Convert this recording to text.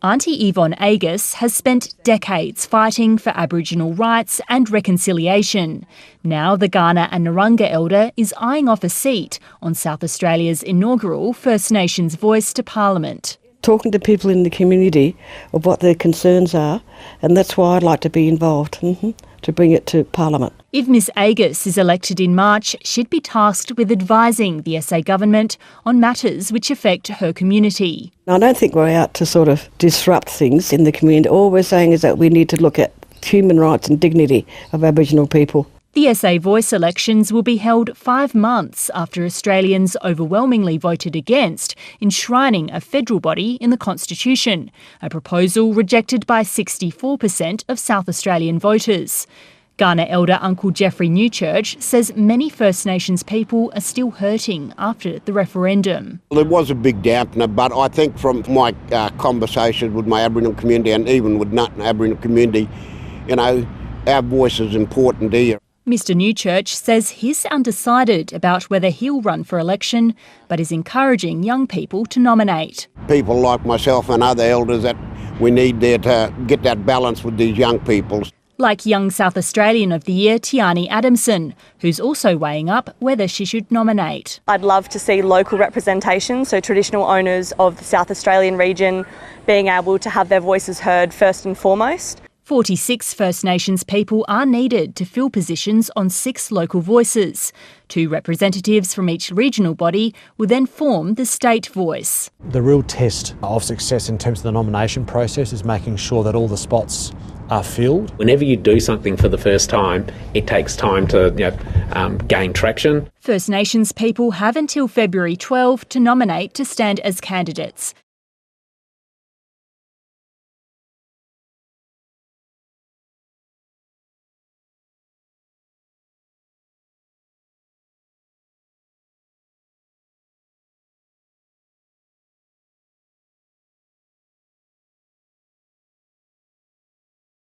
Auntie Yvonne Agus has spent decades fighting for Aboriginal rights and reconciliation. Now the Kaurna and Narungga elder is eyeing off a seat on South Australia's inaugural First Nations Voice to Parliament. Talking to people in the community of what their concerns are, and that's why I'd like to be involved, to bring it to Parliament. If Ms Agus is elected in March, she'd be tasked with advising the SA government on matters which affect her community. I don't think we're out to sort of disrupt things in the community. All we're saying is that we need to look at human rights and dignity of Aboriginal people. The SA Voice elections will be held 5 months after Australians overwhelmingly voted against enshrining a federal body in the Constitution, a proposal rejected by 64% of South Australian voters. Kaurna elder Uncle Jeffrey Newchurch says many First Nations people are still hurting after the referendum. Well, it was a big dampener, but I think from my conversations with my Aboriginal community and even with non-Aboriginal community, our voice is important here. Mr Newchurch says he's undecided about whether he'll run for election, but is encouraging young people to nominate. People like myself and other elders that we need there to get that balance with these young people. Like Young South Australian of the Year, Tiani Adamson, who's also weighing up whether she should nominate. I'd love to see local representation, so traditional owners of the South Australian region being able to have their voices heard first and foremost. 46 First Nations people are needed to fill positions on 6 local voices. 2 representatives from each regional body will then form the state voice. The real test of success in terms of the nomination process is making sure that all the spots are filled. Whenever you do something for the first time, it takes time to gain traction. First Nations people have until February 12 to nominate to stand as candidates.